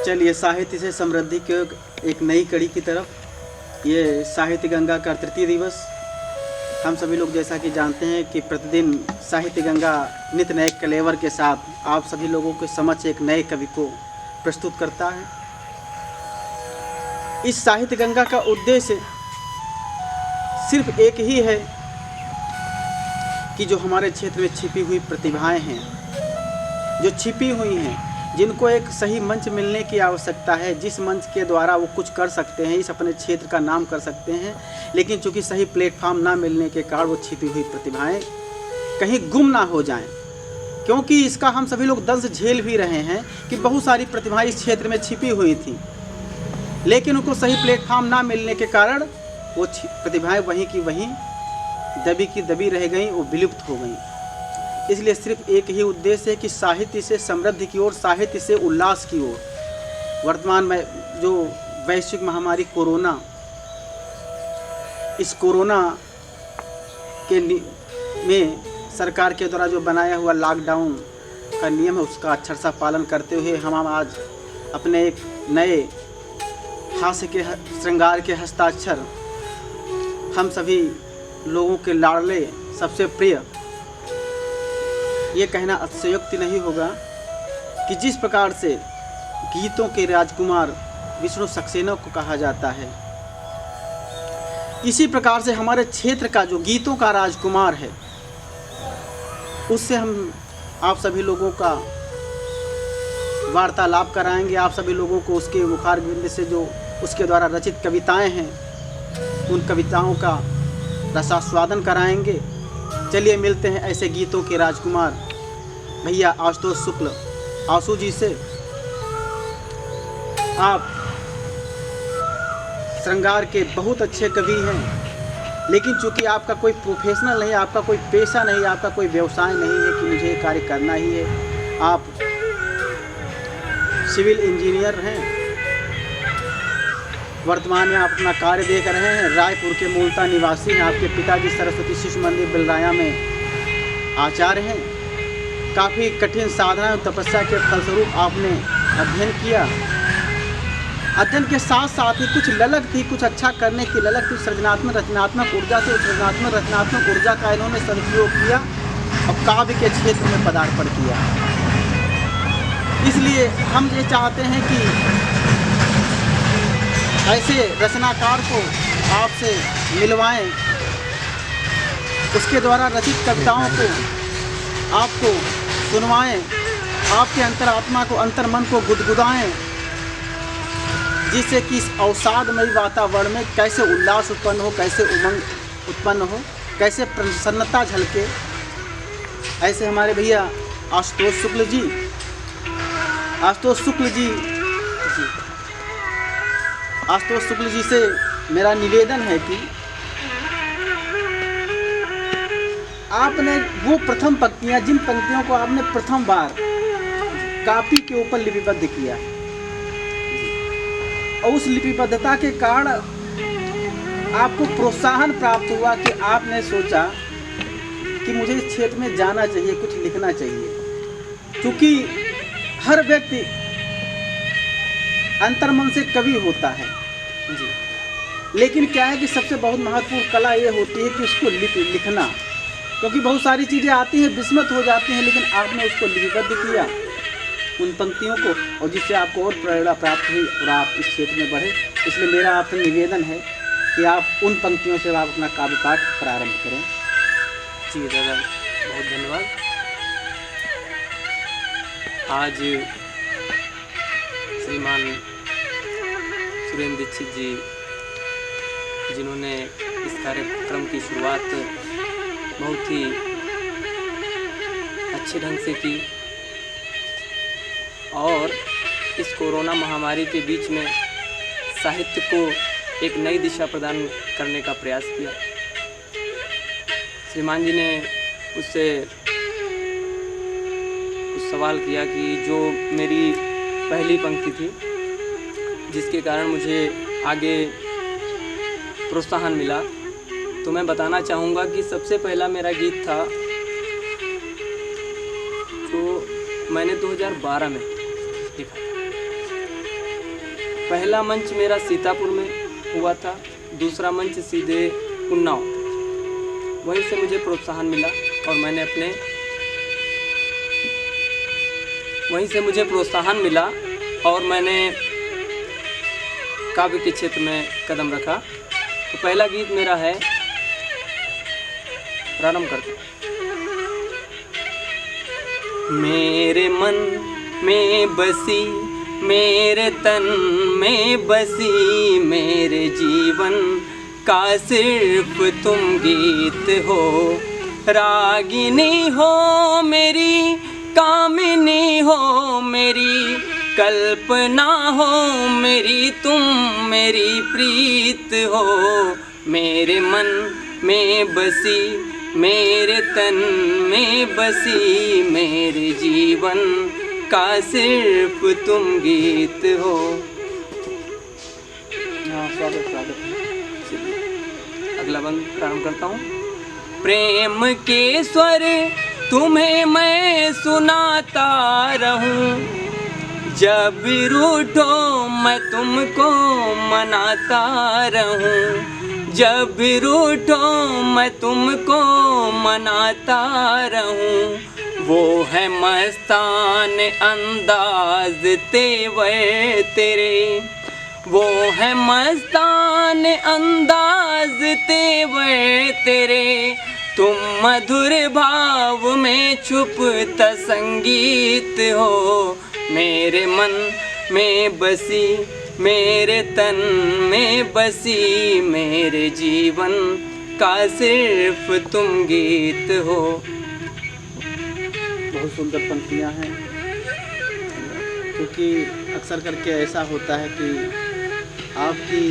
चलिए साहित्य से समृद्धि के एक नई कड़ी की तरफ। ये साहित्य गंगा का तृतीय दिवस। हम सभी लोग जैसा कि जानते हैं कि प्रतिदिन साहित्य गंगा नित नए कलेवर के साथ आप सभी लोगों के समक्ष एक नए कवि को प्रस्तुत करता है। इस साहित्य गंगा का उद्देश्य सिर्फ एक ही है कि जो हमारे क्षेत्र में छिपी हुई प्रतिभाएं हैं, जो छिपी हुई हैं, जिनको एक सही मंच मिलने की आवश्यकता है, जिस मंच के द्वारा वो कुछ कर सकते हैं, इस अपने क्षेत्र का नाम कर सकते हैं, लेकिन चूंकि सही प्लेटफॉर्म ना मिलने के कारण वो छिपी हुई प्रतिभाएं कहीं गुम ना हो जाएं। क्योंकि इसका हम सभी लोग दंश झेल भी रहे हैं कि बहुत सारी प्रतिभाएं इस क्षेत्र में छिपी हुई थी, लेकिन उनको सही प्लेटफॉर्म ना मिलने के कारण वो प्रतिभाएं वहीं की वहीं दबी की दबी रह गईं, वो विलुप्त हो गईं। इसलिए सिर्फ एक ही उद्देश्य है कि साहित्य से समृद्धि की ओर, साहित्य से उल्लास की ओर। वर्तमान में जो वैश्विक महामारी कोरोना, इस कोरोना के में सरकार के द्वारा जो बनाया हुआ लॉकडाउन का नियम है, उसका अक्षर सा पालन करते हुए हम आज अपने एक नए हास्य के श्रृंगार के हस्ताक्षर, हम सभी लोगों के लाडले सबसे प्रिय, ये कहना अतिशयोक्ति नहीं होगा कि जिस प्रकार से गीतों के राजकुमार विष्णु सक्सेना को कहा जाता है, इसी प्रकार से हमारे क्षेत्र का जो गीतों का राजकुमार है, उससे हम आप सभी लोगों का वार्तालाप कराएंगे। आप सभी लोगों को उसके मुखारबिंद से जो उसके द्वारा रचित कविताएं हैं, उन कविताओं का रसास्वादन कराएंगे। चलिए मिलते हैं ऐसे गीतों के राजकुमार भैया आशुतोष शुक्ल आशु जी से। आप श्रृंगार के बहुत अच्छे कवि हैं, लेकिन चूंकि आपका कोई प्रोफेशनल नहीं, आपका कोई पेशा नहीं, आपका कोई व्यवसाय नहीं है कि मुझे ये कार्य करना ही है। आप सिविल इंजीनियर हैं, वर्तमान में आप अपना कार्य देख रहे हैं, रायपुर के मूलता निवासी हैं। आपके पिताजी सरस्वती शिशु मंदिर बिलराया में आचार्य हैं। काफ़ी कठिन साधना और तपस्या के फलस्वरूप आपने अध्ययन किया। अध्ययन के साथ साथ ही कुछ ललक थी, कुछ अच्छा करने की ललक थी, रचनात्मक ऊर्जा से रचनात्मक ऊर्जा का इन्होंने सदुपयोग किया और काव्य के क्षेत्र में पदार्पण किया। इसलिए हम ये चाहते हैं कि ऐसे रचनाकार को आपसे मिलवाएं, उसके द्वारा रचित कविताओं को आपको सुनवाएं, आपके अंतरात्मा को, अंतर्मन को गुदगुदाएं, जिससे कि इस अवसादमयी वातावरण में कैसे उल्लास उत्पन्न हो, कैसे उमंग उत्पन्न हो, कैसे प्रसन्नता झलके। ऐसे हमारे भैया आशुतोष शुक्ल जी से मेरा निवेदन है कि आपने वो प्रथम पंक्तियां, जिन पंक्तियों को आपने प्रथम बार कापी के ऊपर लिपिबद्ध किया, और उस लिपिबद्धता के कारण आपको प्रोत्साहन प्राप्त हुआ कि आपने सोचा कि मुझे इस क्षेत्र में जाना चाहिए, कुछ लिखना चाहिए। क्योंकि हर व्यक्ति अंतर्मन से कवि होता है जी, लेकिन क्या है कि सबसे बहुत महत्वपूर्ण कला ये होती है कि उसको लिखना। क्योंकि बहुत सारी चीज़ें आती हैं, विस्मृत हो जाती हैं, लेकिन आपने उसको लिपिबद्ध किया उन पंक्तियों को, और जिससे आपको और प्रेरणा प्राप्त हुई और आप इस क्षेत्र में बढ़े। इसलिए मेरा आपसे निवेदन है कि आप उन पंक्तियों से आप अपना काव्य पाठ प्रारंभ करें। जी दादा, बहुत धन्यवाद। आज श्रीमान सुरेंद्र दीक्षित जी, जिन्होंने इस कार्यक्रम की शुरुआत बहुत ही अच्छे ढंग से की और इस कोरोना महामारी के बीच में साहित्य को एक नई दिशा प्रदान करने का प्रयास किया। श्रीमान जी ने उससे कुछ सवाल किया कि जो मेरी पहली पंक्ति थी, जिसके कारण मुझे आगे प्रोत्साहन मिला, तो मैं बताना चाहूँगा कि सबसे पहला मेरा गीत था जो मैंने 2012 में लिखा। पहला मंच मेरा सीतापुर में हुआ था, दूसरा मंच सीधे उन्नाव। वहीं से मुझे प्रोत्साहन मिला और मैंने काव्य के क्षेत्र में कदम रखा। तो पहला गीत मेरा है, प्रारंभ करते हैं। मेरे मन में बसी, मेरे तन में बसी, मेरे जीवन का सिर्फ तुम गीत हो। रागिनी हो मेरी, कामिनी हो मेरी, कल्पना हो मेरी, तुम मेरी प्रीत हो। मेरे मन में बसी, मेरे तन में बसी, मेरे जीवन का सिर्फ तुम गीत हो। स्वागत। अगला बंद प्रारंभ करता हूँ। प्रेम के स्वर तुम्हें मैं सुनाता रहूं, जब भी रूठो मैं तुमको मनाता रहूं, जब भी रूठो मैं तुमको मनाता रहूं। वो है मस्तान अंदाज तेवर तेरे, वो है मस्तान अंदाज तेवर तेरे। तुम मधुर भाव में छुपता संगीत हो। मेरे मन में बसी, मेरे तन में बसी, मेरे जीवन का सिर्फ तुम गीत हो। बहुत सुंदर पंक्तियाँ हैं, क्योंकि अक्सर करके ऐसा होता है कि आपकी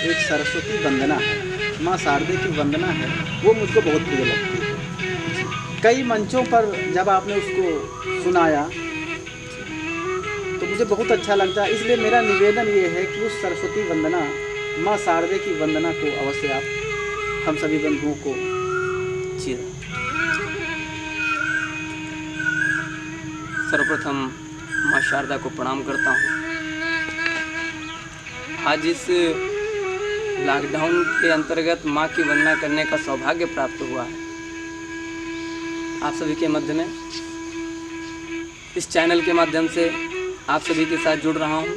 एक सरस्वती वंदना है, माँ शारदे की वंदना है, वो मुझको बहुत प्रिय लगती है। कई मंचों पर जब आपने उसको सुनाया तो मुझे बहुत अच्छा लगता है। इसलिए मेरा निवेदन ये है कि उस सरस्वती वंदना, माँ शारदे की वंदना को अवश्य आप हम सभी बंधुओं को सर्वप्रथम माँ शारदा को प्रणाम करता हूँ। आज इस लॉकडाउन के अंतर्गत माँ की वंदना करने का सौभाग्य प्राप्त हुआ है। आप सभी के मध्य में इस चैनल के माध्यम से आप सभी के साथ जुड़ रहा हूँ।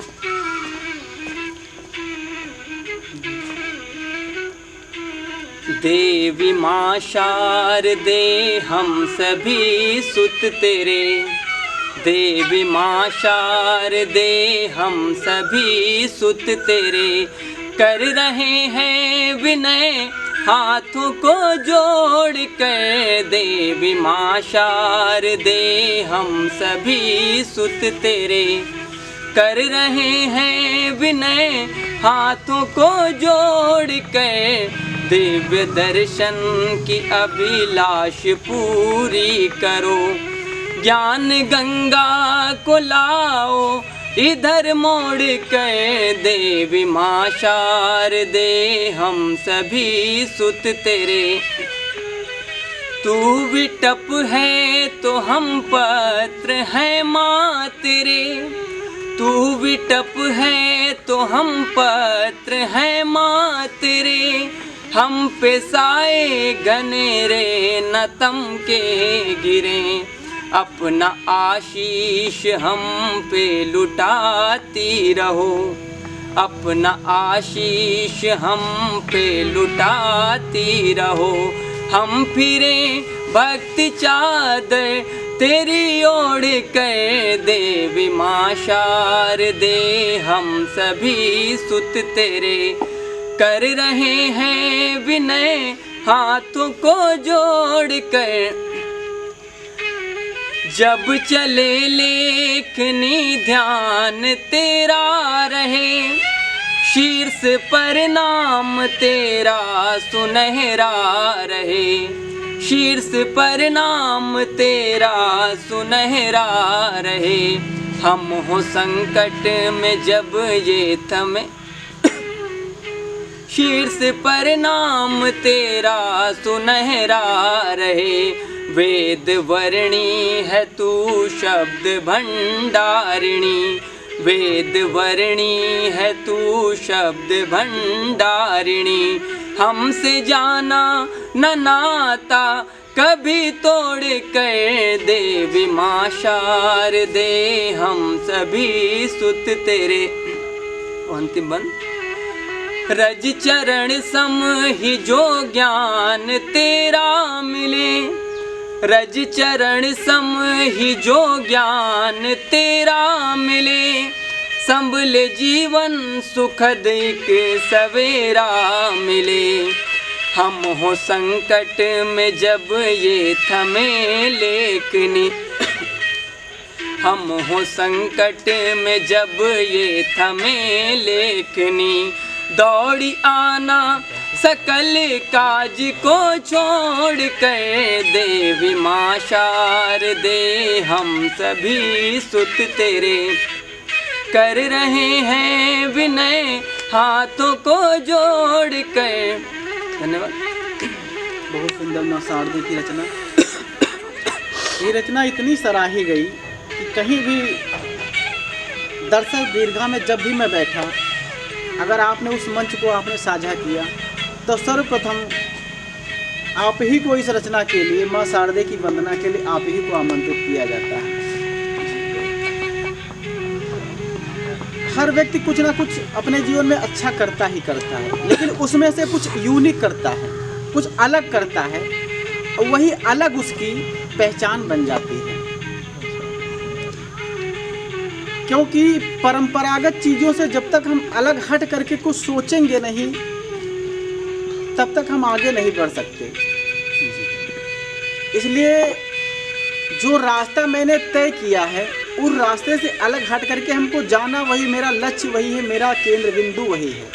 देवी माँ शारदे हम सभी सुत तेरे, देवी माँ शारदे हम सभी सुत तेरे। कर रहे हैं विनय हाथों को जोड़ कर, देवी माँ शारदे हम सभी सुत तेरे। कर रहे हैं विनय हाथों को जोड़ कर, दिव्य दर्शन की अभिलाष पूरी करो। ज्ञान गंगा को लाओ इधर मोड़ कर, देवी माँ शारदे हम सभी सुत तेरे। तू विटप है तो हम पत्र हैं माँ तेरे, तू विटप है तो हम पत्र हैं माँ तेरे। हम पे साए घनेरे न तम के गिरे, अपना आशीष हम पे लुटाती रहो, अपना आशीष हम पे लुटाती रहो। हम फिरे भक्ति चादर तेरी ओढ़ कर, देवी माँ शारदे हम सभी सुत तेरे। कर रहे हैं विनय हाथों को जोड़ कर, जब चले लेखनी ध्यान तेरा रहे। शीर्ष पर नाम तेरा सुनहरा रहे, शीर्ष पर नाम तेरा सुनहरा रहे। हम हो संकट में जब ये थमे, शीर्ष पर नाम तेरा सुनहरा रहे। वेद वर्णी है तू शब्द भंडारिणी, वेद वर्णी है तू शब्द भंडारिणी, हमसे जाना न नाता कभी तोड़ कर देवी माँ शारदे, हम सभी सुत तेरे। अंतिम बंद। रज चरण सम ही जो ज्ञान तेरा मिले, रज चरण सम ही जो ज्ञान तेरा मिले, संभले जीवन सुखद एक सवेरा मिले। हम हो संकट में जब ये थमे लेखनी, हम हो संकट में जब ये थमे लेखनी, दौड़ी आना सकल काज को छोड़ कर देवी माँ शारदे, हम सभी सुत तेरे कर रहे हैं विनय हाथों को जोड़ कर। धन्यवाद। बहुत सुंदर माँ शारदे की रचना। ये रचना इतनी सराही गई कि कहीं भी दरअसल दीर्घा में जब भी मैं बैठा, अगर आपने उस मंच को आपने साझा किया तो सर्वप्रथम आप ही को इस रचना के लिए, माँ शारदे की वंदना के लिए आप ही को आमंत्रित किया जाता है। हर व्यक्ति कुछ ना कुछ अपने जीवन में अच्छा करता ही करता है, लेकिन उसमें से कुछ यूनिक करता है, कुछ अलग करता है, और वही अलग उसकी पहचान बन जाती है। क्योंकि परंपरागत चीज़ों से जब तक हम अलग हट करके कुछ सोचेंगे नहीं, तब तक हम आगे नहीं बढ़ सकते। इसलिए जो रास्ता मैंने तय किया है, उस रास्ते से अलग हट करके हमको जाना, वही मेरा लक्ष्य, वही है मेरा केंद्र बिंदु, वही है।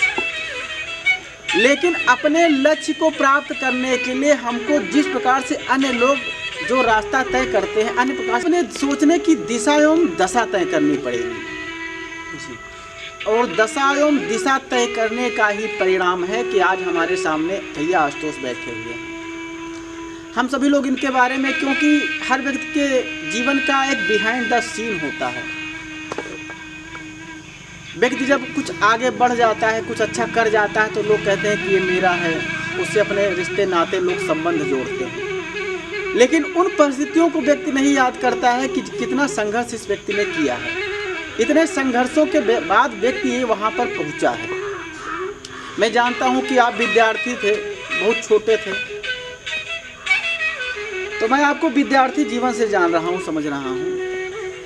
लेकिन अपने लक्ष्य को प्राप्त करने के लिए हमको जिस प्रकार से अन्य लोग जो रास्ता तय करते हैं, अन्य प्रकार से अपने सोचने की दिशा एवं दशा तय करनी पड़ेगी। और दशा एवं दिशा तय करने का ही परिणाम है कि आज हमारे सामने भैया आशुतोष बैठे हुए हैं। हम सभी लोग इनके बारे में, क्योंकि हर व्यक्ति के जीवन का एक बिहाइंड द सीन होता है। व्यक्ति जब कुछ आगे बढ़ जाता है, कुछ अच्छा कर जाता है, तो लोग कहते हैं कि ये मेरा है, उससे अपने रिश्ते नाते लोग संबंध जोड़ते हैं। लेकिन उन परिस्थितियों को व्यक्ति नहीं याद करता है कि कितना संघर्ष इस व्यक्ति ने किया है। इतने संघर्षों के बाद व्यक्ति ये वहाँ पर पहुँचा है। मैं जानता हूँ कि आप विद्यार्थी थे, बहुत छोटे थे, तो मैं आपको विद्यार्थी जीवन से जान रहा हूँ, समझ रहा हूँ,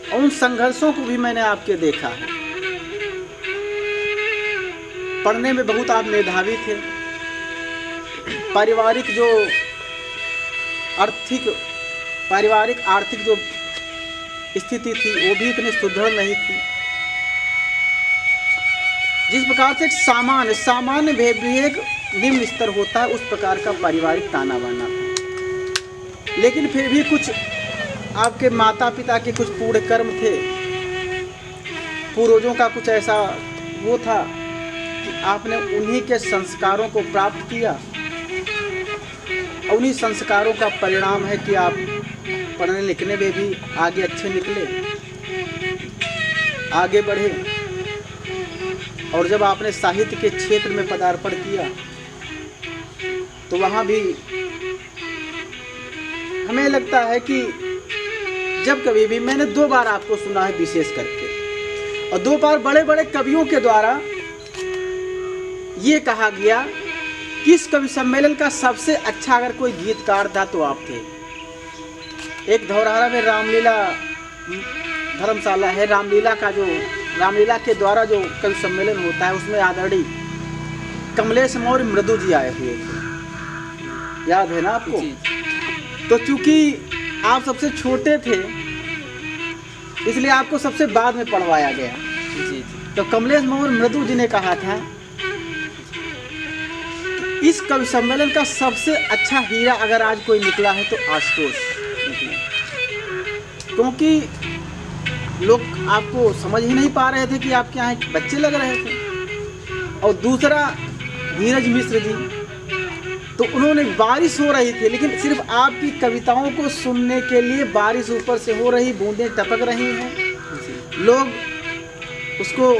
और उन संघर्षों को भी मैंने आपके देखा है। पढ़ने में बहुत आप मेधावी थे, पारिवारिक आर्थिक जो स्थिति थी वो भी इतनी सुदृढ़ नहीं थी। जिस प्रकार से एक सामान्य भी एक निम्न स्तर होता है, उस प्रकार का पारिवारिक ताना बाना था। लेकिन फिर भी कुछ आपके माता पिता के कुछ पूर्ण कर्म थे, पूर्वजों का कुछ ऐसा वो था कि आपने उन्हीं के संस्कारों को प्राप्त किया, और उन्हीं संस्कारों का परिणाम है कि आप पढ़ने लिखने में भी आगे अच्छे निकले, आगे बढ़े। और जब आपने साहित्य के क्षेत्र में पदार्पण किया, तो वहाँ भी हमें लगता है कि जब कभी भी, मैंने 2 बार आपको सुना है विशेष करके, और 2 बार बड़े बड़े कवियों के द्वारा ये कहा गया कि इस कवि सम्मेलन का सबसे अच्छा अगर कोई गीतकार था तो आप थे। एक धौरहरा में रामलीला धर्मशाला है, रामलीला के द्वारा जो कवि सम्मेलन होता है, उसमें आदरणीय कमलेश मौर्य मृदु जी आए हुए थे, याद है ना आपको? तो चूंकि आप सबसे छोटे थे, इसलिए आपको सबसे बाद में पढ़वाया गया। तो कमलेश मौर्य मृदु जी ने कहा था इस कवि सम्मेलन का सबसे अच्छा हीरा अगर आज कोई निकला है तो आशुतोष निकला, क्योंकि लोग आपको समझ ही नहीं पा रहे थे कि आपके यहाँ बच्चे लग रहे थे। और दूसरा धीरज मिश्र जी, तो उन्होंने, बारिश हो रही थी, लेकिन सिर्फ आपकी कविताओं को सुनने के लिए बारिश ऊपर से हो रही, बूंदें टपक रही हैं, लोग उसको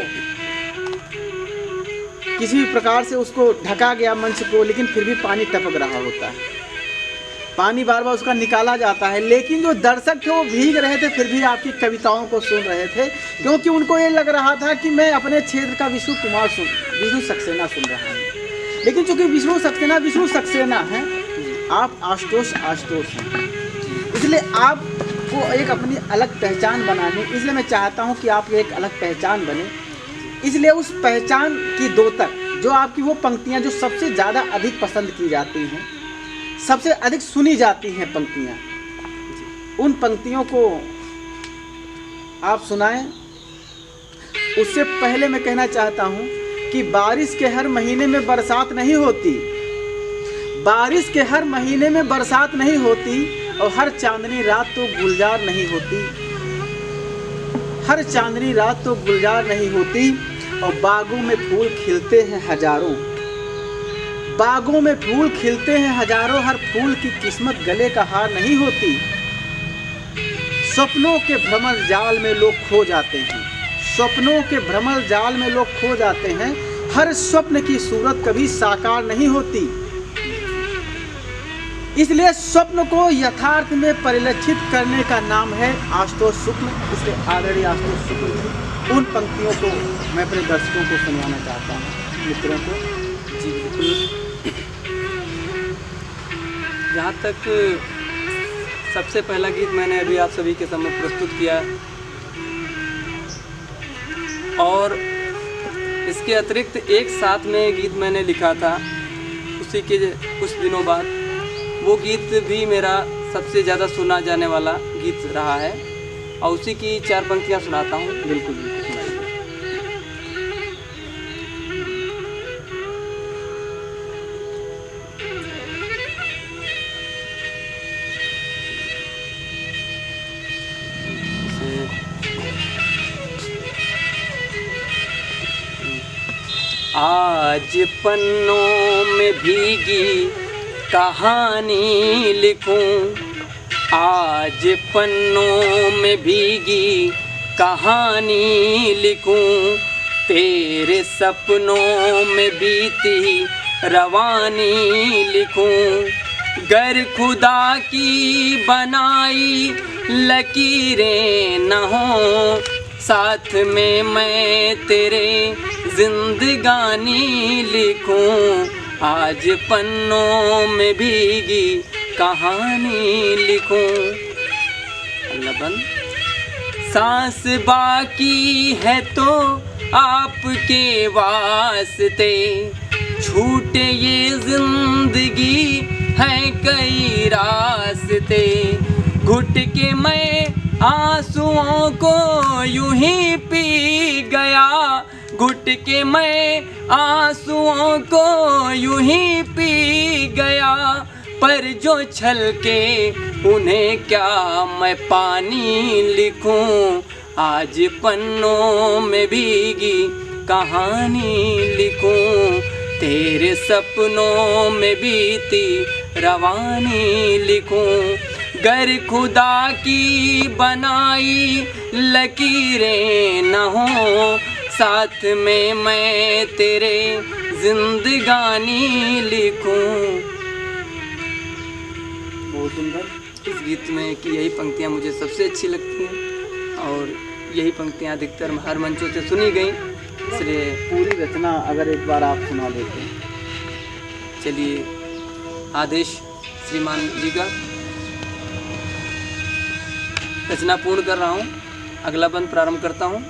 किसी भी प्रकार से उसको ढका गया मंच को, लेकिन फिर भी पानी टपक रहा होता है, पानी बार बार उसका निकाला जाता है, लेकिन जो दर्शक थे वो भीग रहे थे, फिर भी आपकी कविताओं को सुन रहे थे, क्योंकि उनको ये लग रहा था कि मैं अपने क्षेत्र का विष्णु सक्सेना सुन रहा हूँ। लेकिन चूंकि विष्णु सक्सेना है, आप आशुतोष हैं, इसलिए आपको एक अपनी अलग पहचान बनानी, इसलिए मैं चाहता हूँ कि आपकी एक अलग पहचान बने। इसलिए उस पहचान की दो तक जो आपकी वो पंक्तियाँ जो सबसे ज़्यादा अधिक पसंद की जाती हैं, सबसे अधिक सुनी जाती हैं पंक्तियाँ, उन पंक्तियों को आप सुनाएं। उससे पहले मैं कहना चाहता हूँ कि बारिश के हर महीने में बरसात नहीं होती, बारिश के हर महीने में बरसात नहीं होती, और हर चांदनी रात तो गुलजार नहीं होती, हर चांदनी रात तो गुलजार नहीं होती, और बागों में फूल खिलते हैं हजारों, बागों में फूल खिलते हैं हजारों, हर फूल की किस्मत गले का हार नहीं होती। सपनों के भ्रमर जाल में लोग खो जाते हैं, स्वप्नों के भ्रमर जाल में लोग खो जाते हैं, हर स्वप्न की सूरत कभी साकार नहीं होती। इसलिए स्वप्न को यथार्थ में परिलक्षित करने का नाम है आशुतोष शुक्ल। इसलिए आदरणीय आशुतोष शुक्ल की उन पंक्तियों को मैं अपने दर्शकों को सुनवाना चाहता हूँ, मित्रों को। जी बिल्कुल। जहाँ तक सबसे पहला गीत मैंने अभी आप सभी के सामने प्रस्तुत किया, और इसके अतिरिक्त एक साथ में गीत मैंने लिखा था उसी के कुछ दिनों बाद, वो गीत भी मेरा सबसे ज़्यादा सुना जाने वाला गीत रहा है, और उसी की 4 पंक्तियाँ सुनाता हूँ। बिल्कुल बिल्कुल सुनाइए। आज पन्नों में भीगी कहानी लिखूं, आज पन्नों में भीगी कहानी लिखूं, तेरे सपनों में बीती रवानी लिखूं, गर खुदा की बनाई लकीरें न हो, साथ में मैं तेरे जिंदगानी लिखूं, आज पन्नों में भीगी कहानी लिखूं। लबन सांस बाकी है तो आपके वास्ते, छूटे ये जिंदगी है कई रास्ते, घुट के मैं आंसुओं को यूं ही पी गया, घुट के मैं आंसुओं को यूं ही पी गया, पर जो छलके उन्हें क्या मैं पानी लिखूं, आज पन्नों में भीगी कहानी लिखूं, तेरे सपनों में बीती रवानी लिखूं, गर खुदा की बनाई लकीरें न हो, साथ में मैं तेरे जिंदगानी लिखूं। बहुत सुंदर। इस गीत में की यही पंक्तियाँ मुझे सबसे अच्छी लगती हैं, और यही पंक्तियाँ अधिकतर हर मंचों से सुनी गई, इसलिए पूरी रचना अगर एक बार आप सुना देते हैं। चलिए आदेश श्रीमान जी का रचना पूर्ण कर रहा हूँ, अगला बंद प्रारंभ करता हूँ।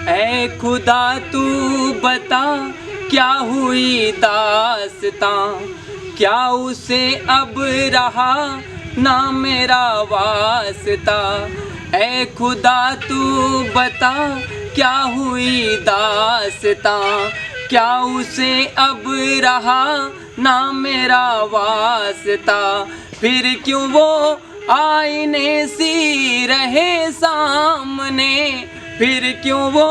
ऐ खुदा तू बता क्या हुई दास्तां, क्या उसे अब रहा ना मेरा वास्ता, ऐ खुदा तू बता क्या हुई दास्तां, क्या उसे अब रहा ना मेरा वास्ता, फिर क्यों वो आईने सी रहे सामने, फिर क्यों वो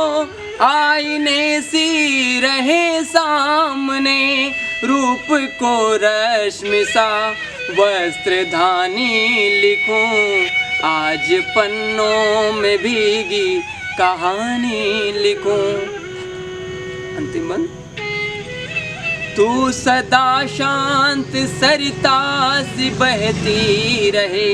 आईने सी रहे सामने, रूप को रश्मि सा वस्त्र धानी लिखूं, आज पन्नों में भीगी कहानी लिखूं। अंतिम बंद। तू सदा शांत सरिता सी बहती रहे,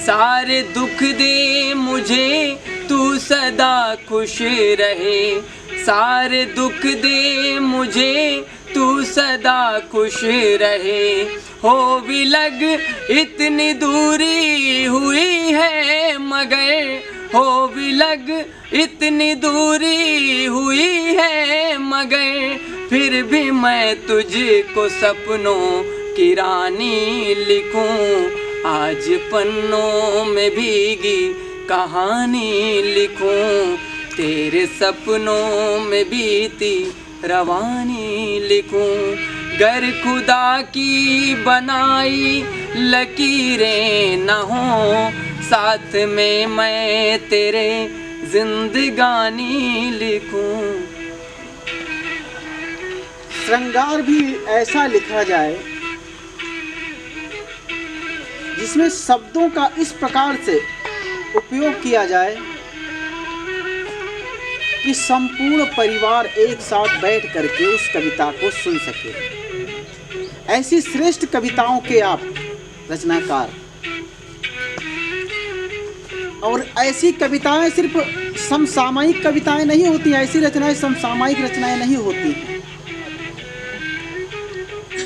सारे दुख दे मुझे तू सदा खुश रहे, सारे दुख दे मुझे तू सदा खुश रहे। हो भी लग इतनी दूरी हुई है मगर, हो भी लग इतनी दूरी हुई है मगर, फिर भी मैं तुझको सपनों की रानी लिखूं। आज पन्नों में भीगी कहानी लिखूं, तेरे सपनों में बीती रवानी लिखूं। गर खुदा की बनाई लकीरें न हो, साथ में मैं तेरे जिंदगानी लिखूं। श्रृंगार भी ऐसा लिखा जाए जिसमें शब्दों का इस प्रकार से उपयोग किया जाए कि संपूर्ण परिवार एक साथ बैठ करके उस कविता को सुन सके। ऐसी श्रेष्ठ कविताओं के आप रचनाकार, और ऐसी कविताएं सिर्फ समसामयिक कविताएं नहीं होती, ऐसी रचनाएं समसामयिक रचनाएं नहीं होती हैं।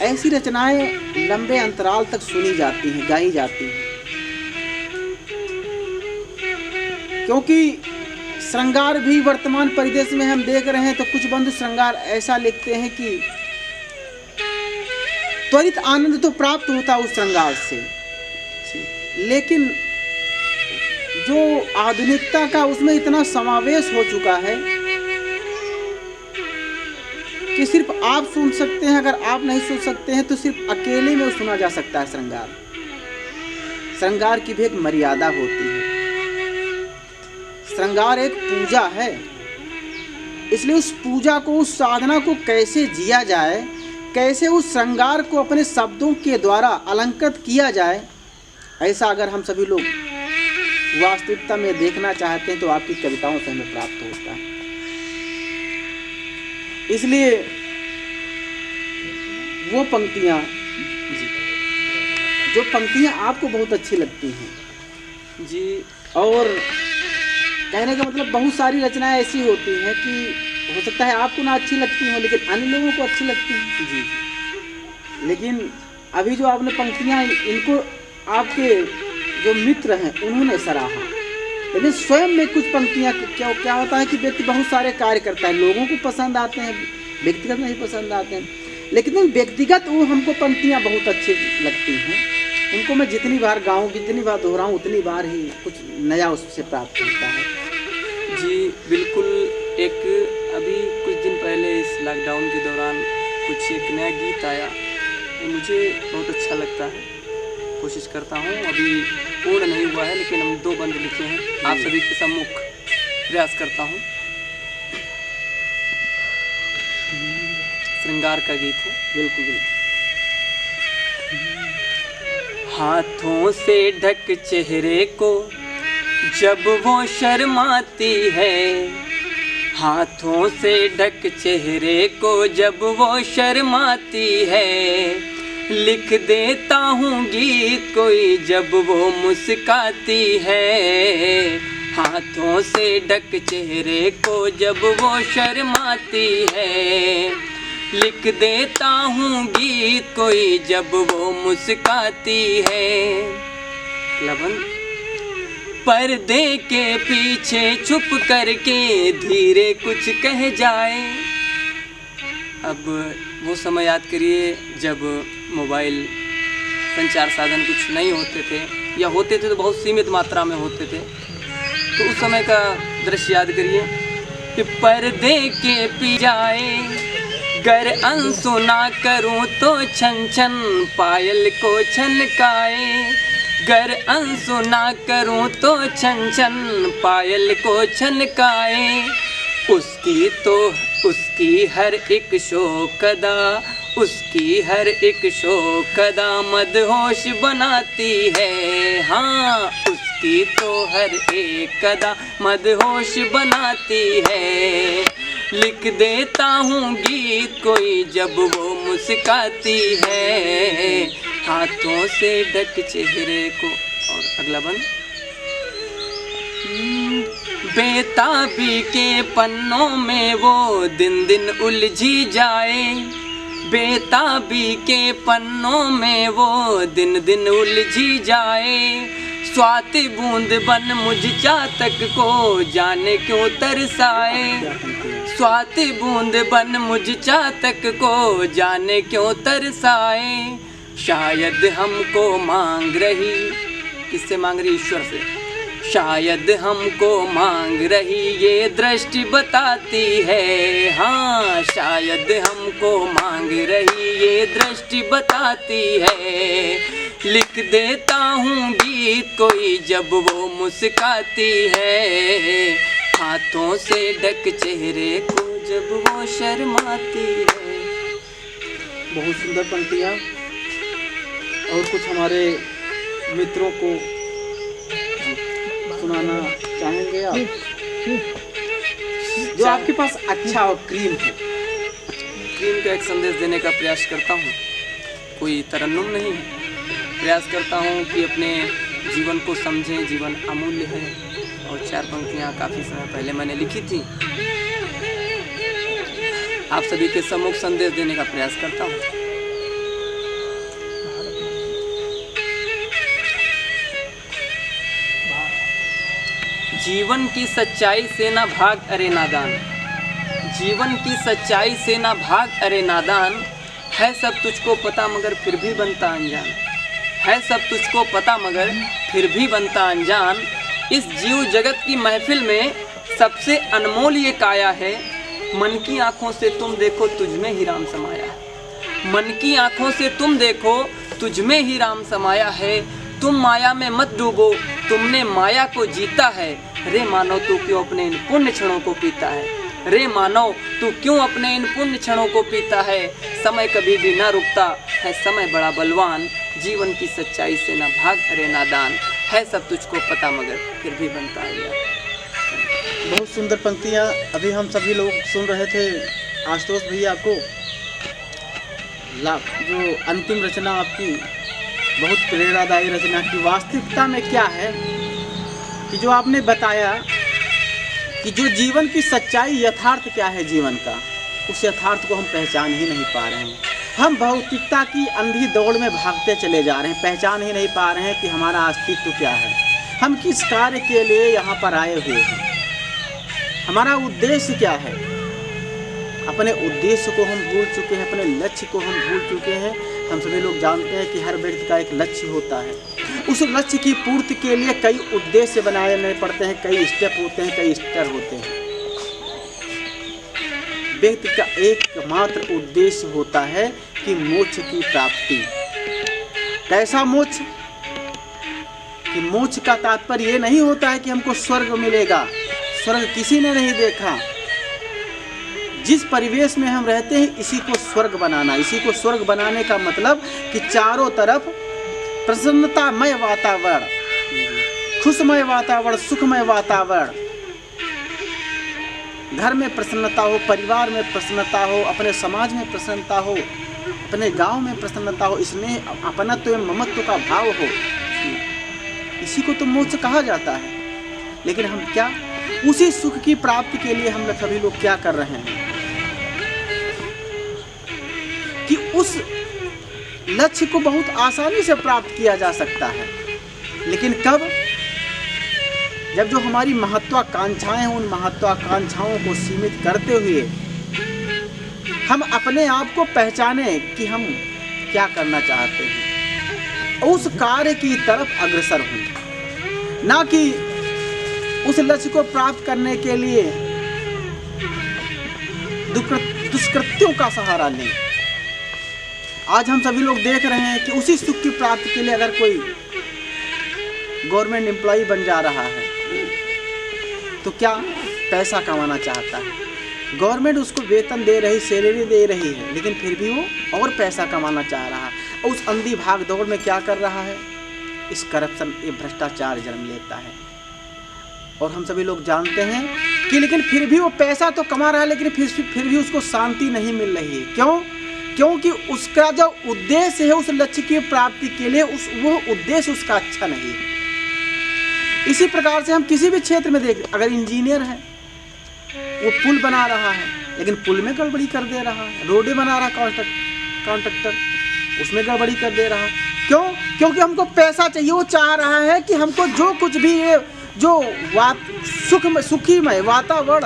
ऐसी रचनाएं लंबे अंतराल तक सुनी जाती हैं, गाई जाती हैं, क्योंकि श्रृंगार भी वर्तमान परिदृश्य में हम देख रहे हैं तो कुछ बंधु श्रृंगार ऐसा लिखते हैं कि त्वरित आनंद तो प्राप्त होता उस श्रृंगार से, लेकिन जो आधुनिकता का उसमें इतना समावेश हो चुका है कि सिर्फ आप सुन सकते हैं। अगर आप नहीं सुन सकते हैं तो सिर्फ अकेले में सुना जा सकता है श्रृंगार। श्रृंगार की भी एक मर्यादा होती है। श्रृंगार एक पूजा है, इसलिए उस पूजा को, उस साधना को कैसे जिया जाए, कैसे उस श्रृंगार को अपने शब्दों के द्वारा अलंकृत किया जाए, ऐसा अगर हम सभी लोग वास्तविकता में देखना चाहते हैं तो आपकी कविताओं से हमें प्राप्त होता है। इसलिए वो पंक्तियाँ, जो पंक्तियाँ आपको बहुत अच्छी लगती हैं जी, और कहने का मतलब बहुत सारी रचनाएं ऐसी होती हैं कि हो सकता है आपको ना अच्छी लगती हो लेकिन अन्य लोगों को अच्छी लगती हैं जी। लेकिन अभी जो आपने पंक्तियाँ, इनको आपके जो मित्र हैं उन्होंने सराहा, लेकिन स्वयं में कुछ पंक्तियाँ क्या होता है कि व्यक्ति बहुत सारे कार्य करता है, लोगों को पसंद आते हैं, व्यक्तिगत नहीं पसंद आते हैं, लेकिन व्यक्तिगत वो हमको पंक्तियाँ बहुत अच्छी लगती हैं। उनको मैं जितनी बार गाऊँ, जितनी बार दोहराऊँ, उतनी बार ही कुछ नया उससे प्राप्त होता है जी। बिल्कुल। एक अभी कुछ दिन पहले इस लॉकडाउन के दौरान कुछ एक नया गीत आया, मुझे बहुत अच्छा लगता है। कोशिश करता हूँ, अभी पूर्ण नहीं हुआ है लेकिन हम 2 बंद लिखे हैं, आप सभी के सम्मुख प्रयास करता हूँ। श्रृंगार का गीत है। बिल्कुल बिल्कुल। हाथों से ढक चेहरे को जब वो शर्माती है, हाथों से ढक चेहरे को जब वो शर्माती है, लिख देता हूँ गीत कोई जब वो मुस्काती है। हाथों से ढक चेहरे को जब वो शर्माती है, लिख देता हूँ गीत कोई जब वो मुस्काती है। लवन पर्दे के पीछे छुप करके धीरे कुछ कह जाए। अब वो समय याद करिए जब मोबाइल संचार साधन कुछ नहीं होते थे, या होते थे तो बहुत सीमित मात्रा में होते थे। तो उस समय का दृश्य याद करिए कि पर्दे के पी जाए, गर अनसुना करूं तो छन छन पायल को छनकाए, गर अनसुना करूं तो छन छन पायल को छनकाए। उसकी हर एक शोकदा, उसकी हर एक शोकदा मदहोश बनाती है। हाँ, मुस्काती तो हर एक अदा मदहोश बनाती है। लिख देता हूँ गीत कोई जब वो मुस्काती है, हाथों से ढक चेहरे को। और अगला बंद। बेताबी के पन्नों में वो दिन दिन उलझी जाए, बेताबी के पन्नों में वो दिन दिन उलझी जाए। स्वाति बूंद बन मुझ चातक को जाने क्यों तरसाए, स्वाति बूंद बन मुझ चातक को जाने क्यों तरसाए। शायद हमको मांग रही, किससे मांग रही? ईश्वर से। शायद हमको मांग रही ये दृष्टि बताती है, हाँ शायद हमको मांग रही ये दृष्टि बताती है। लिख देता हूँ गीत कोई जब वो मुस्काती है, हाथों से ढक चेहरे को जब वो शर्माती है। बहुत सुंदर पंक्तियाँ। और कुछ हमारे मित्रों को सुनाना चाहेंगे आप, जो आपके पास अच्छा और क्रीम है? क्रीम का एक संदेश देने का प्रयास करता हूँ, कोई तरन्नुम नहीं है। प्रयास करता हूँ कि अपने जीवन को समझें, जीवन अमूल्य है। और 4 पंक्तियाँ काफ़ी समय पहले मैंने लिखी थी, आप सभी के सम्मुख संदेश देने का प्रयास करता हूँ। जीवन की सच्चाई से ना भाग अरे नादान, जीवन की सच्चाई से ना भाग अरे नादान। है सब तुझको पता मगर फिर भी बनता अनजान, है सब तुझको पता मगर फिर भी बनता अनजान। इस जीव जगत की महफिल में सबसे अनमोल ये काया है, मन की आँखों से तुम देखो तुझ में ही राम समाया है। मन की आँखों से तुम देखो तुझ में ही राम समाया है। तुम माया में मत डूबो, तुमने माया को जीता है। रे मानव तू क्यों अपने इन पुण्य क्षणों को पीता है, रे मानव तू क्यों अपने इन पुण्य क्षणों को पीता है। समय कभी भी ना रुकता है, समय बड़ा बलवान। जीवन की सच्चाई से ना भाग अरे नादान, है सब तुझको पता मगर फिर भी बनता है। बहुत सुंदर पंक्तियाँ अभी हम सभी लोग सुन रहे थे। आशुतोष भैया आपको जो अंतिम रचना आपकी बहुत प्रेरणादायी रचना की वास्तविकता में क्या है कि जो आपने बताया कि जो जीवन की सच्चाई यथार्थ क्या है जीवन का, उस यथार्थ को हम पहचान ही नहीं पा रहे हैं। हम भौतिकता की अंधी दौड़ में भागते चले जा रहे हैं, पहचान ही नहीं पा रहे हैं कि हमारा अस्तित्व क्या है, हम किस कार्य के लिए यहाँ पर आए हुए हैं, हमारा उद्देश्य क्या है। अपने उद्देश्य को हम भूल चुके हैं, अपने लक्ष्य को हम भूल चुके हैं। हम सभी लोग जानते हैं कि हर व्यक्ति का एक लक्ष्य होता है, उस लक्ष्य की पूर्ति के लिए कई उद्देश्य बनाने पड़ते हैं, कई स्टेप होते हैं, कई स्तर होते हैं। व्यक्ति का एकमात्र उद्देश्य होता है कि मोक्ष की प्राप्ति। कैसा मोक्ष? कि मोक्ष का तात्पर्य ये नहीं होता है कि हमको स्वर्ग मिलेगा, स्वर्ग किसी ने नहीं देखा। जिस परिवेश में हम रहते हैं इसी को स्वर्ग बनाना। इसी को स्वर्ग बनाने का मतलब कि चारों तरफ प्रसन्नतामय वातावरण, खुशमय वातावरण, सुखमय वातावरण, घर में प्रसन्नता हो, परिवार में प्रसन्नता हो, अपने समाज में प्रसन्नता हो, अपने गांव में प्रसन्नता हो, स्नेह, अपनत्व एवं ममत्व का भाव हो। इसी को तो मोक्ष कहा जाता है। लेकिन हम क्या उसी सुख की प्राप्ति के लिए हम सभी लोग क्या कर रहे हैं कि उस लक्ष्य को बहुत आसानी से प्राप्त किया जा सकता है। लेकिन कब? जब जो हमारी महत्वाकांक्षाएं हैं, उन महत्वाकांक्षाओं को सीमित करते हुए हम अपने आप को पहचाने कि हम क्या करना चाहते हैं, उस कार्य की तरफ अग्रसर हों, ना कि उस लक्ष्य को प्राप्त करने के लिए दुष्कृत्यों का सहारा लें। आज हम सभी लोग देख रहे हैं कि उसी सुख की प्राप्ति के लिए अगर कोई गवर्नमेंट एम्प्लॉय बन जा रहा है तो क्या पैसा कमाना चाहता है, गवर्नमेंट उसको वेतन दे रही, सैलरी दे रही है, लेकिन फिर भी वो और पैसा कमाना चाह रहा है। और उस अंधी भाग दौड़ में क्या कर रहा है? इस करप्शन, ये भ्रष्टाचार जन्म लेता है। और हम सभी लोग जानते हैं कि लेकिन फिर भी वो पैसा तो कमा रहा है, लेकिन फिर भी उसको शांति नहीं मिल रही है। क्यों? क्योंकि उसका जो उद्देश्य है उस लक्ष्य की प्राप्ति के लिए वो उद्देश्य उसका अच्छा नहीं है। इसी प्रकार से हम किसी भी क्षेत्र में देख, अगर इंजीनियर है वो पुल बना रहा है लेकिन पुल में गड़बड़ी कर दे रहा है, रोडें बना रहा कॉन्ट्रैक्टर उसमें गड़बड़ी कर दे रहा है। क्यों? क्योंकि हमको पैसा चाहिए। वो चाह रहा है कि हमको जो कुछ भी ये जो सुखीमय वातावरण,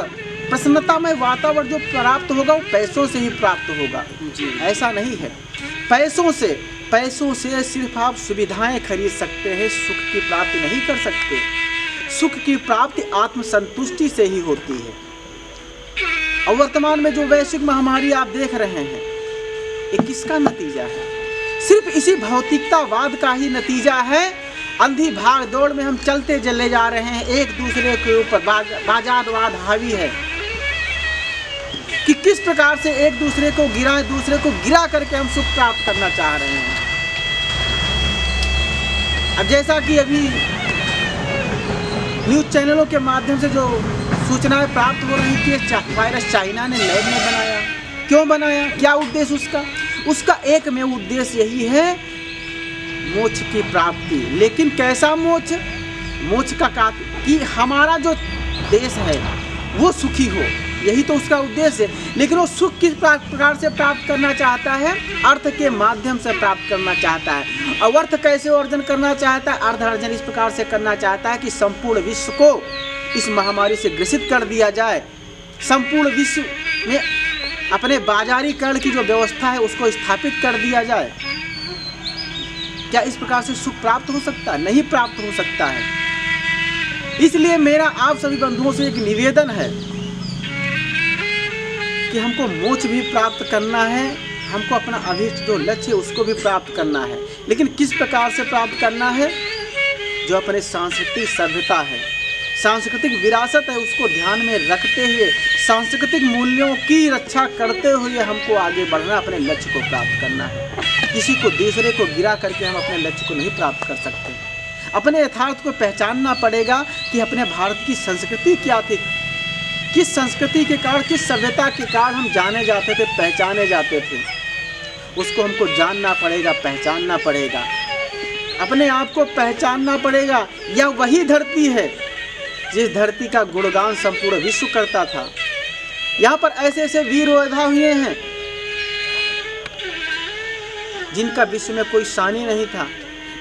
प्रसन्नतामय वातावरण जो प्राप्त होगा वो पैसों से ही प्राप्त होगा। ऐसा नहीं है। पैसों से सिर्फ आप सुविधाएं खरीद सकते हैं, सुख की प्राप्ति नहीं कर सकते। सुख की प्राप्ति आत्मसंतुष्टि से ही होती है। और वर्तमान में जो वैश्विक महामारी आप देख रहे हैं, ये किसका नतीजा है? सिर्फ इसी भौतिकतावाद का ही नतीजा है। अंधी भाग दौड़ में हम चलते चले जा रहे हैं, एक दूसरे के ऊपर बाजारवाद हावी है कि किस प्रकार से एक दूसरे को गिरा करके हम सुख प्राप्त करना चाह रहे हैं। अब जैसा कि अभी न्यूज़ चैनलों के माध्यम से जो सूचनाएं प्राप्त हो रही कि वायरस चाइना ने लैब में बनाया। क्यों बनाया? क्या उद्देश्य उसका एक में उद्देश्य यही है, मोक्ष की प्राप्ति। लेकिन कैसा मोक्ष? मोक्ष का कि हमारा जो देश है वो सुखी हो, यही तो उसका उद्देश्य है। लेकिन वो सुख किस प्रकार से प्राप्त करना चाहता है? अर्थ के माध्यम से प्राप्त करना चाहता है। और अर्थ कैसे अर्जन करना चाहता है? अर्थ अर्जन इस प्रकार से करना चाहता है कि संपूर्ण विश्व को इस महामारी से ग्रसित कर दिया जाए, संपूर्ण विश्व में अपने बाजारीकरण की जो व्यवस्था है उसको स्थापित कर दिया जाए। क्या इस प्रकार से सुख प्राप्त हो सकता है? नहीं प्राप्त हो सकता है। इसलिए मेरा आप सभी बंधुओं से एक निवेदन है कि हमको मोक्ष भी प्राप्त करना है, हमको अपना अभीष्ट जो लक्ष्य है उसको भी प्राप्त करना है। लेकिन किस प्रकार से प्राप्त करना है? जो अपने सांस्कृतिक सभ्यता है, सांस्कृतिक विरासत है, उसको ध्यान में रखते हुए, सांस्कृतिक मूल्यों की रक्षा करते हुए हमको आगे बढ़ना, अपने लक्ष्य को प्राप्त करना है। किसी को दूसरे को गिरा करके हम अपने लक्ष्य को नहीं प्राप्त कर सकते। अपने यथार्थ को पहचानना पड़ेगा कि अपने भारत की संस्कृति क्या थी, किस संस्कृति के कारण, किस सभ्यता के कारण हम जाने जाते थे, पहचाने जाते थे। उसको हमको जानना पड़ेगा, पहचानना पड़ेगा, अपने आप को पहचानना पड़ेगा। यह वही धरती है जिस धरती का गुणगान संपूर्ण विश्व करता था। यहाँ पर ऐसे ऐसे वीर योद्धा हुए हैं जिनका विश्व में कोई सानी नहीं था।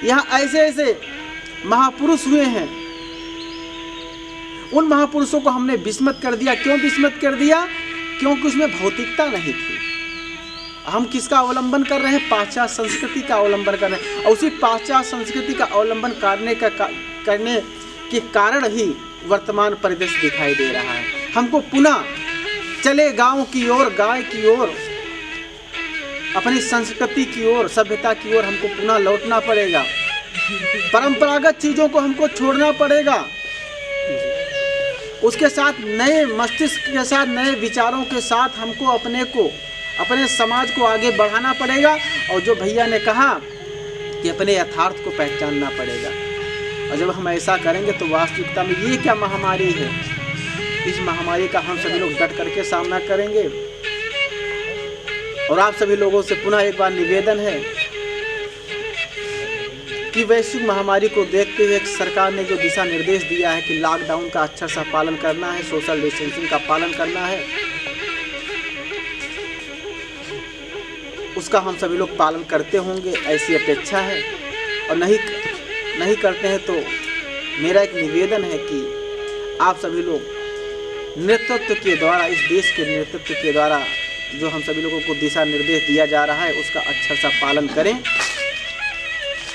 यहाँ ऐसे ऐसे महापुरुष हुए हैं, उन महापुरुषों को हमने विस्मृत कर दिया। क्यों विस्मृत कर दिया? क्योंकि उसमें भौतिकता नहीं थी। हम किसका अवलंबन कर रहे हैं? पाश्चात्य संस्कृति का अवलंबन कर रहे हैं। और उसी पाश्चात्य संस्कृति का अवलंबन करने के कारण ही वर्तमान परिदृश्य दिखाई दे रहा है। हमको पुनः चले गांव की ओर, गाय की ओर, अपनी संस्कृति की ओर, सभ्यता की ओर हमको पुनः लौटना पड़ेगा। परंपरागत चीज़ों को हमको छोड़ना पड़ेगा। उसके साथ नए मस्तिष्क के साथ, नए विचारों के साथ हमको अपने समाज को आगे बढ़ाना पड़ेगा। और जो भैया ने कहा कि अपने यथार्थ को पहचानना पड़ेगा। और जब हम ऐसा करेंगे तो वास्तविकता में ये क्या महामारी है, इस महामारी का हम सभी लोग डट करके सामना करेंगे। और आप सभी लोगों से पुनः एक बार निवेदन है कि वैश्विक महामारी को देखते हुए सरकार ने जो दिशा निर्देश दिया है कि लॉकडाउन का अच्छा सा पालन करना है, सोशल डिस्टेंसिंग का पालन करना है, उसका हम सभी लोग पालन करते होंगे, ऐसी अपेक्षा है। और नहीं करते हैं तो मेरा एक निवेदन है कि आप सभी लोग नेतृत्व के द्वारा, इस देश के नेतृत्व के द्वारा जो हम सभी लोगों को दिशा निर्देश दिया जा रहा है उसका अच्छा सा पालन करें।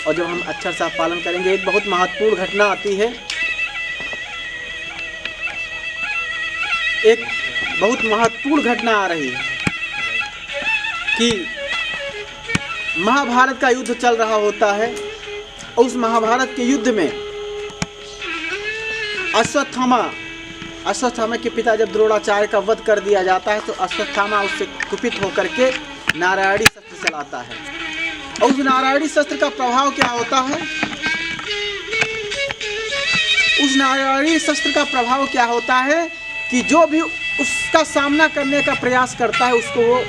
और जब हम अच्छा सा पालन करेंगे, एक बहुत महत्वपूर्ण घटना आती है, एक बहुत महत्वपूर्ण घटना आ रही है कि महाभारत का युद्ध चल रहा होता है। और उस महाभारत के युद्ध में अश्वत्थामा के पिता जब द्रोणाचार्य का वध कर दिया जाता है तो अश्वत्थामा उससे कुपित होकर के नारायणी शस्त्र चलाता है। और उस नारायणी शस्त्र का प्रभाव क्या होता है उस नारायणी शस्त्र का प्रभाव क्या होता है कि जो भी उसका सामना करने का प्रयास करता है उसको वो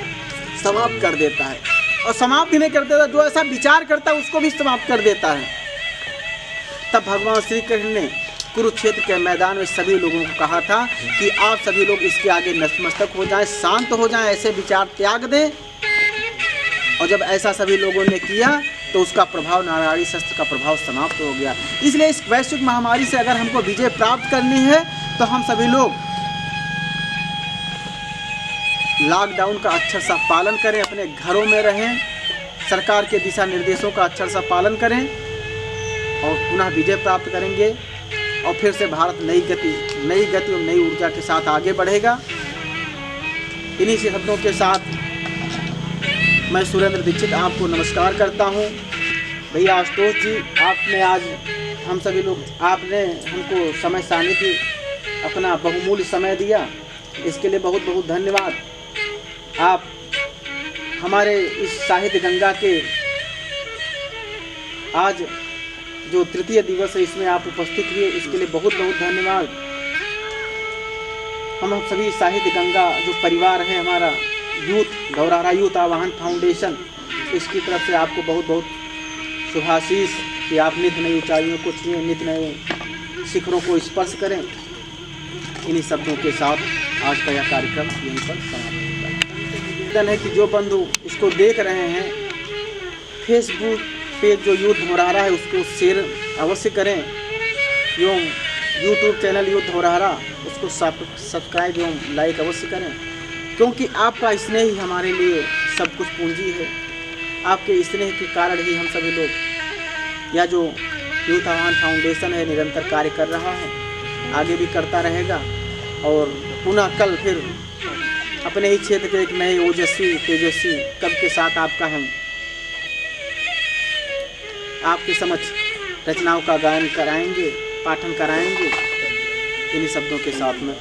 समाप्त कर देता है, और समाप्त ही नहीं कर देता, जो ऐसा विचार करता है उसको भी समाप्त कर देता है। तब भगवान श्री कृष्ण ने कुरुक्षेत्र के मैदान में सभी लोगों को कहा था कि आप सभी लोग इसके आगे नतमस्तक हो जाएं, शांत हो जाएं, ऐसे विचार त्याग दें। और जब ऐसा सभी लोगों ने किया तो उसका प्रभाव, नारायणी शस्त्र का प्रभाव समाप्त हो गया। इसलिए इस वैश्विक महामारी से अगर हमको विजय प्राप्त करनी है तो हम सभी लोग लॉकडाउन का अक्षर सा पालन करें, अपने घरों में रहें, सरकार के दिशा निर्देशों का अक्षर सा पालन करें और पुनः विजय प्राप्त करेंगे। और फिर से भारत नई गति और नई ऊर्जा के साथ आगे बढ़ेगा। इन्हीं शब्दों के साथ मैं सुरेंद्र दीक्षित आपको नमस्कार करता हूं। भैया आशुतोष जी, आपने आज हम सभी लोग, आपने हमको समय सानिध्य, अपना बहुमूल्य समय दिया, इसके लिए बहुत बहुत धन्यवाद। आप हमारे इस साहित्य गंगा के आज जो तृतीय दिवस है इसमें आप उपस्थित हुए, इसके लिए बहुत बहुत धन्यवाद। हम सभी साहित्य गंगा जो परिवार है हमारा, यूथ धौरहरा यूथ आवाहन फाउंडेशन, इसकी तरफ से आपको बहुत बहुत शुभाशीष कि आप नित्य नई ऊंचाइयों को छुएं, नित्य नए शिखरों को स्पर्श करें। इन्हीं शब्दों के साथ आज का यह कार्यक्रम यहीं पर समाप्त होता है। निवेदन है कि जो बंधु इसको देख रहे हैं, फेसबुक पेज जो यूथ धौरहरा है उसको शेयर अवश्य करें, एवं यूट्यूब चैनल यूथ धौरहरा उसको सब्सक्राइब एवं लाइक अवश्य करें, क्योंकि आपका स्नेह ही हमारे लिए सब कुछ पूंजी है। आपके स्नेह के कारण ही हम सभी लोग, या जो यूथ आह्वान फाउंडेशन है निरंतर कार्य कर रहा है, आगे भी करता रहेगा। और पुनः कल फिर अपने ही क्षेत्र के एक नए ओजस्वी तेजस्वी कवि के साथ हम आपके समक्ष रचनाओं का गायन कराएंगे, पाठन कराएंगे। इन्हीं शब्दों के साथ में